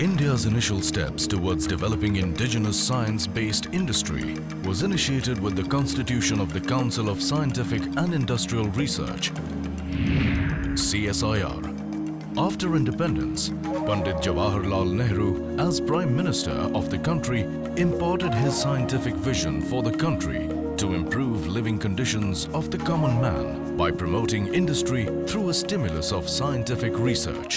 India's initial steps towards developing indigenous science-based industry was initiated with the constitution of the Council of Scientific and Industrial Research, CSIR. After independence, Pandit Jawaharlal Nehru, as Prime Minister of the country, imparted his scientific vision for the country to improve living conditions of the common man by promoting industry through a stimulus of scientific research.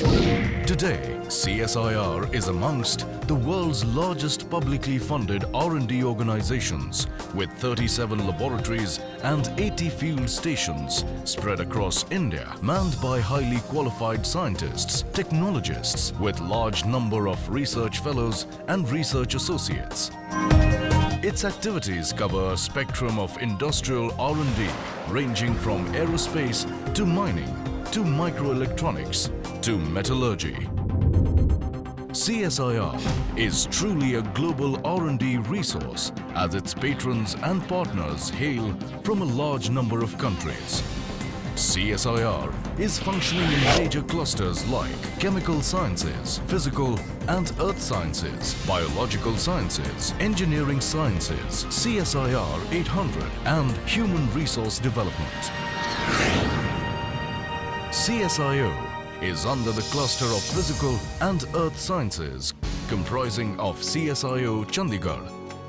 Today, CSIR is amongst the world's largest publicly funded R&D organizations with 37 laboratories and 80 field stations spread across India, manned by highly qualified scientists, technologists with large number of research fellows and research associates. Its activities cover a spectrum of industrial R&D ranging from aerospace to mining to microelectronics to metallurgy. CSIR is truly a global R&D resource as its patrons and partners hail from a large number of countries. CSIR is functioning in major clusters like chemical sciences, physical and earth sciences, biological sciences, engineering sciences, CSIR 800 and human resource development. CSIO is under the cluster of physical and earth sciences comprising of CSIO Chandigarh,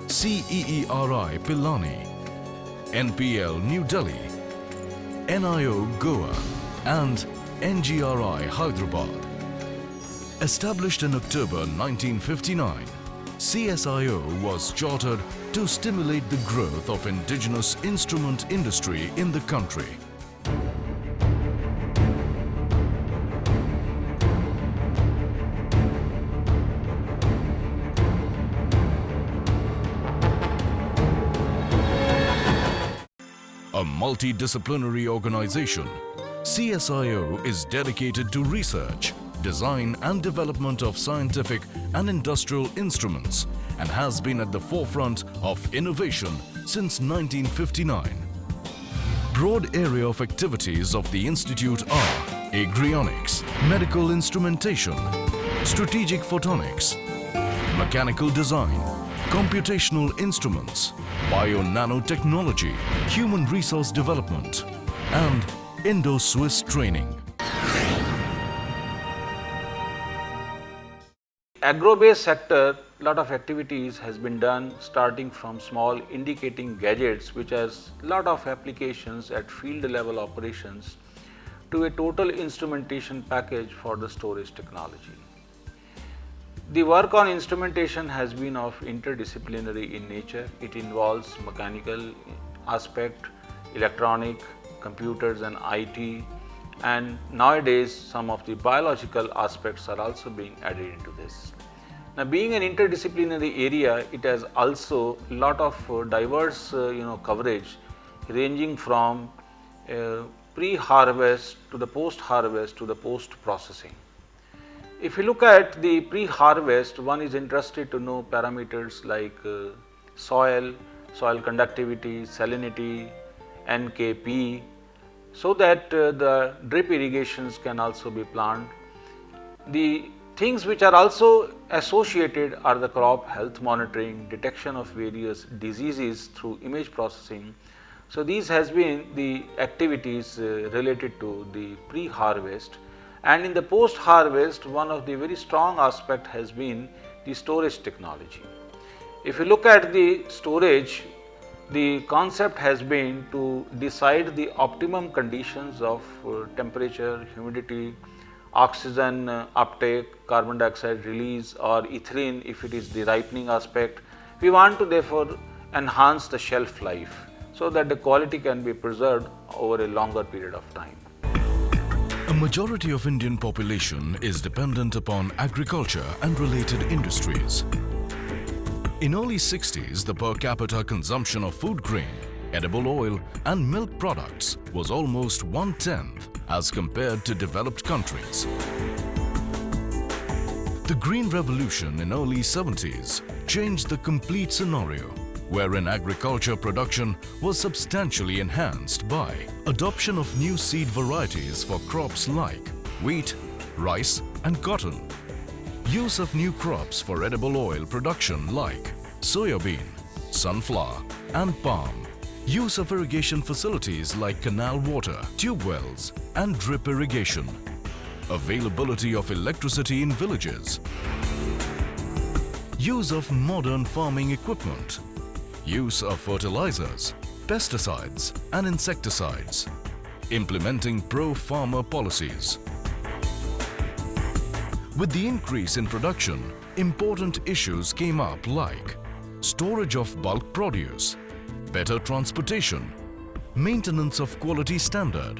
CEERI Pilani, NPL New Delhi, NIO Goa and NGRI Hyderabad. Established in October 1959, CSIO was chartered to stimulate the growth of indigenous instrument industry in the country. A multidisciplinary organization, CSIO is dedicated to research, design and development of scientific and industrial instruments and has been at the forefront of innovation since 1959. Broad area of activities of the institute are agrionics, medical instrumentation, strategic photonics, mechanical design, computational instruments, bio-nanotechnology, human resource development, and Indo-Swiss training. Agro-based sector, lot of activities has been done starting from small indicating gadgets which has lot of applications at field level operations to a total instrumentation package for the storage technology. The work on instrumentation has been of interdisciplinary in nature. It involves mechanical aspect, electronic, computers and IT, and nowadays some of the biological aspects are also being added into this. Now, being an interdisciplinary area, it has also lot of diverse coverage ranging from pre-harvest to the post-harvest to the post-processing. If you look at the pre-harvest, one is interested to know parameters like soil conductivity, salinity, NKP, so that the drip irrigations can also be planned. The things which are also associated are the crop health monitoring, detection of various diseases through image processing. So, these has been the activities related to the pre-harvest. And in the post-harvest, one of the very strong aspect has been the storage technology. If you look at the storage, the concept has been to decide the optimum conditions of temperature, humidity, oxygen uptake, carbon dioxide release or ethylene if it is the ripening aspect. We want to therefore enhance the shelf life so that the quality can be preserved over a longer period of time. A majority of Indian population is dependent upon agriculture and related industries. In early 60s, the per capita consumption of food grain, edible oil and milk products was almost 1/10 as compared to developed countries. The Green Revolution in early 70s changed the complete scenario, wherein agriculture production was substantially enhanced by adoption of new seed varieties for crops like wheat, rice and cotton, Use of new crops for edible oil production like soybean, sunflower and palm. Use of irrigation facilities like canal water, tube wells and drip irrigation. Availability of electricity in villages. Use of modern farming equipment. Use of fertilizers, pesticides and insecticides. Implementing pro-farmer policies. With the increase in production, important issues came up like storage of bulk produce, better transportation, maintenance of quality standard,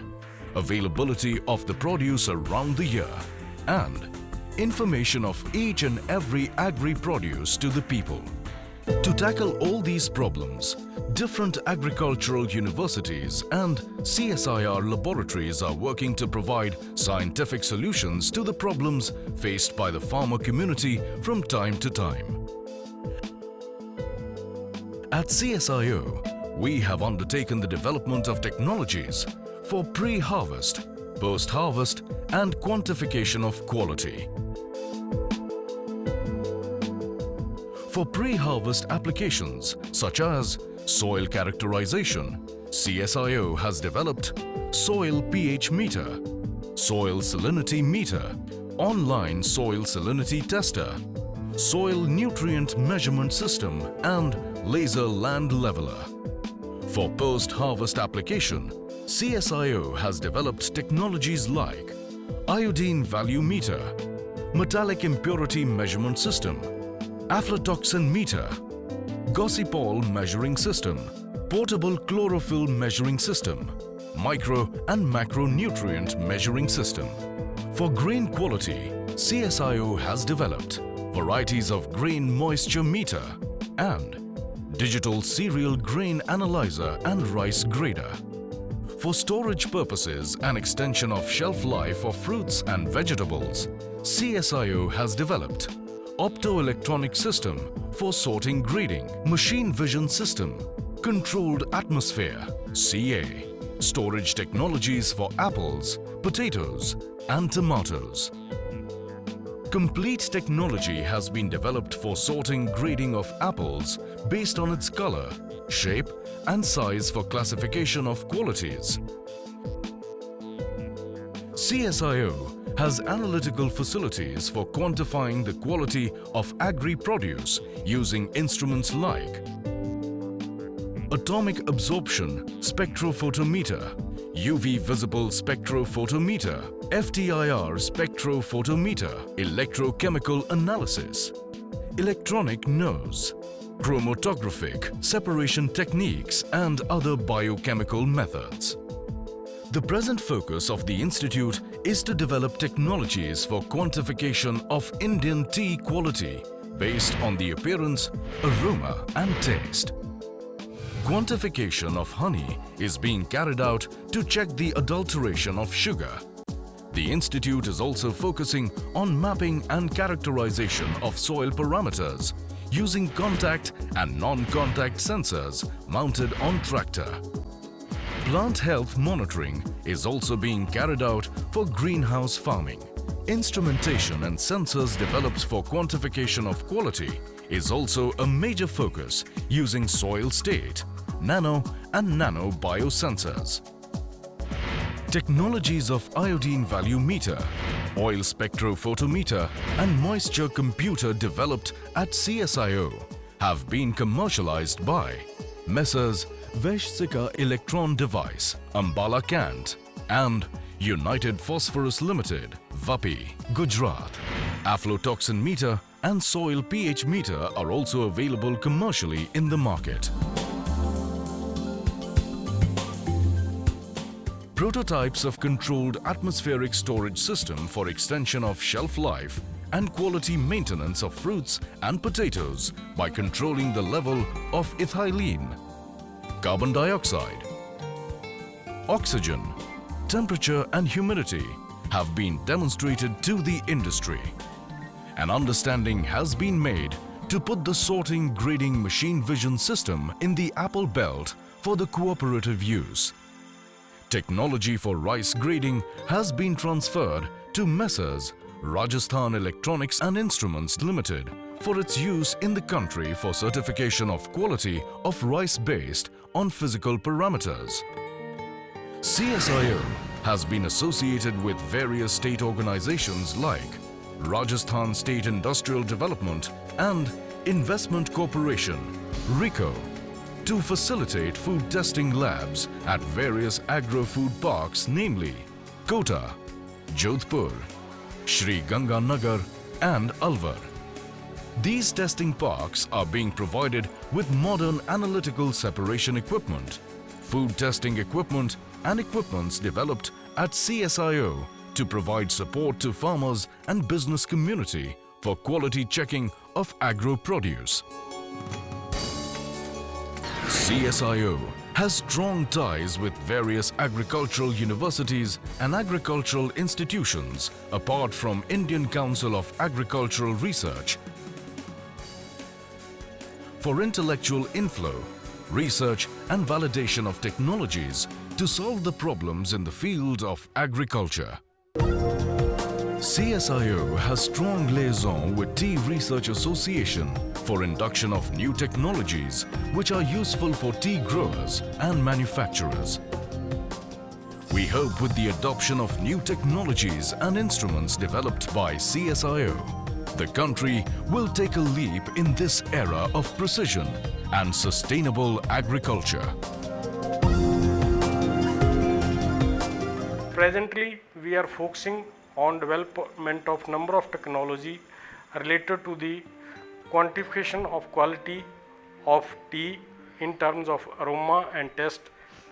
availability of the produce around the year, and information of each and every agri-produce to the people. To tackle all these problems, different agricultural universities and CSIR laboratories are working to provide scientific solutions to the problems faced by the farmer community from time to time. At CSIR, we have undertaken the development of technologies for pre-harvest, post-harvest and quantification of quality. For pre-harvest applications such as soil characterization, CSIR has developed soil pH meter, soil salinity meter, online soil salinity tester, soil nutrient measurement system and laser land leveler. For post-harvest application, CSIR has developed technologies like iodine value meter, metallic impurity measurement system, aflatoxin meter, Gaussy-Paul measuring system, portable chlorophyll measuring system, micro and macronutrient measuring system. For grain quality, CSIR has developed varieties of grain moisture meter and digital cereal grain analyzer and rice grader. For storage purposes and extension of shelf life of fruits and vegetables, CSIR has developed optoelectronic system for sorting grading, machine vision system, controlled atmosphere, CA, storage technologies for apples, potatoes and tomatoes. Complete technology has been developed for sorting grading of apples based on its color, shape and size for classification of qualities. CSIR has analytical facilities for quantifying the quality of agri-produce using instruments like atomic absorption spectrophotometer, UV visible spectrophotometer, FTIR spectrophotometer, electrochemical analysis, electronic nose, chromatographic separation techniques and other biochemical methods. The present focus of the Institute is to develop technologies for quantification of Indian tea quality based on the appearance, aroma and taste. Quantification of honey is being carried out to check the adulteration of sugar. The Institute is also focusing on mapping and characterization of soil parameters using contact and non-contact sensors mounted on tractor. Plant health monitoring is also being carried out for greenhouse farming. Instrumentation and sensors developed for quantification of quality is also a major focus using soil state, nano and nano biosensors. Technologies of iodine value meter, oil spectrophotometer and moisture computer developed at CSIR have been commercialized by Messrs. Vaishsika Electron Device, Ambala Kant and United Phosphorus Limited, Vapi, Gujarat. Aflatoxin meter and soil pH meter are also available commercially in the market. Prototypes of controlled atmospheric storage system for extension of shelf life and quality maintenance of fruits and potatoes by controlling the level of ethylene, carbon dioxide, oxygen, temperature and humidity have been demonstrated to the industry. An understanding has been made to put the sorting grading machine vision system in the apple belt for the cooperative use. Technology for rice grading has been transferred to Messrs. Rajasthan Electronics and Instruments Limited for its use in the country for certification of quality of rice based on physical parameters. CSIR has been associated with various state organizations like Rajasthan State Industrial Development and Investment Corporation (RICO) to facilitate food testing labs at various agro-food parks, namely Kota, Jodhpur, Shri Ganganagar and Alwar. These testing parks are being provided with modern analytical separation equipment, food testing equipment and equipments developed at CSIO to provide support to farmers and business community for quality checking of agro-produce. CSIO has strong ties with various agricultural universities and agricultural institutions apart from Indian Council of Agricultural Research for intellectual inflow, research and validation of technologies to solve the problems in the field of agriculture. CSIO has strong liaison with Tea Research Association for induction of new technologies which are useful for tea growers and manufacturers. We hope with the adoption of new technologies and instruments developed by CSIO, the country will take a leap in this era of precision and sustainable agriculture. Presently, we are focusing on development of number of technology related to the quantification of quality of tea in terms of aroma and taste,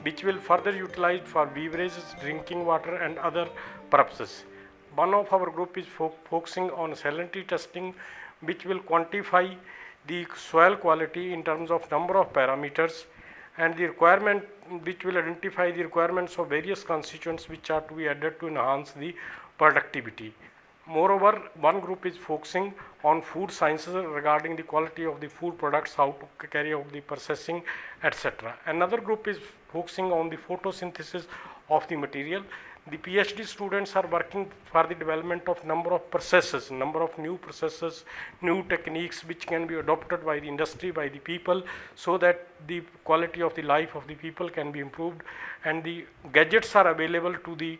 which will further utilized for beverages, drinking water and other purposes. One of our group is focusing on salinity testing, which will quantify the soil quality in terms of number of parameters and the requirement, which will identify the requirements of various constituents which are to be added to enhance the productivity. Moreover, one group is focusing on food sciences regarding the quality of the food products, how to carry out the processing, etc. Another group is focusing on the photosynthesis of the material. The PhD students are working for the development of number of processes, number of new processes, new techniques which can be adopted by the industry, by the people, so that the quality of the life of the people can be improved and the gadgets are available to the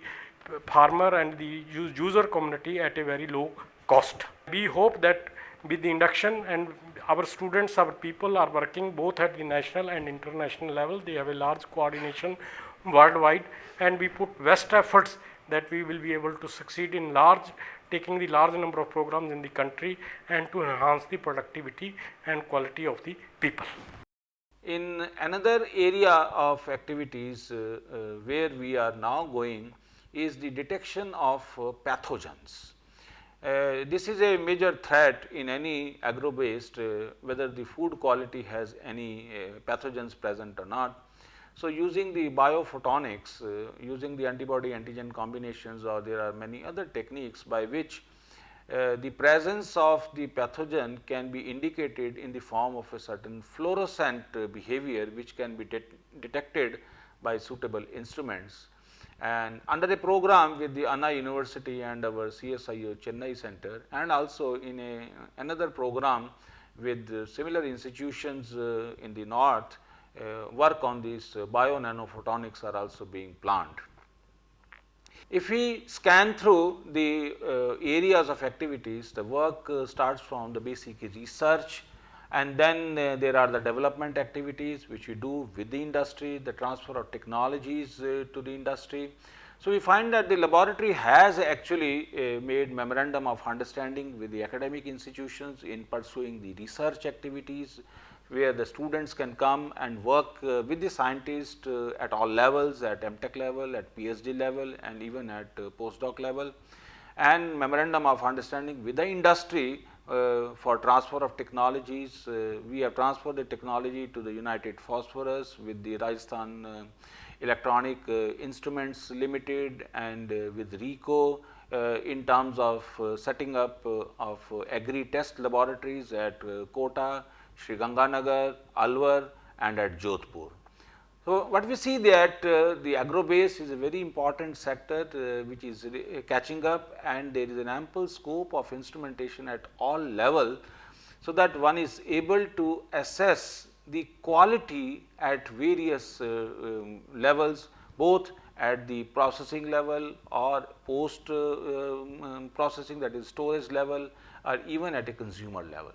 farmer and the user community at a very low cost. We hope that with the induction, and our students, our people are working both at the national and international level. They have a large coordination worldwide, and we put best efforts that we will be able to succeed in taking the large number of programs in the country and to enhance the productivity and quality of the people. In another area of activities where we are now going is the detection of pathogens. This is a major threat in any agro based whether the food quality has any pathogens present or not. So, using the biophotonics, using the antibody antigen combinations, or there are many other techniques by which the presence of the pathogen can be indicated in the form of a certain fluorescent behavior which can be detected by suitable instruments. And under a program with the Anna University and our CSIO Chennai Center, and also in another program with similar institutions in the north, work on these bio-nanophotonics are also being planned. If we scan through the areas of activities, the work starts from the basic research, and then there are the development activities which we do with the industry, the transfer of technologies to the industry. So, we find that the laboratory has actually made memorandum of understanding with the academic institutions in pursuing the research activities, where the students can come and work with the scientists at all levels, at MTech level, at PhD level, and even at postdoc level, and memorandum of understanding with the industry for transfer of technologies. We have transferred the technology to the United Phosphorus with the Rajasthan Electronic Instruments Limited and with RICO in terms of setting up of agri test laboratories at Kota, Shri Ganganagar, Alwar and at Jodhpur. So, what we see that the agro base is a very important sector which is catching up, and there is an ample scope of instrumentation at all level. So, that one is able to assess the quality at various levels, both at the processing level or post processing, that is storage level, or even at a consumer level.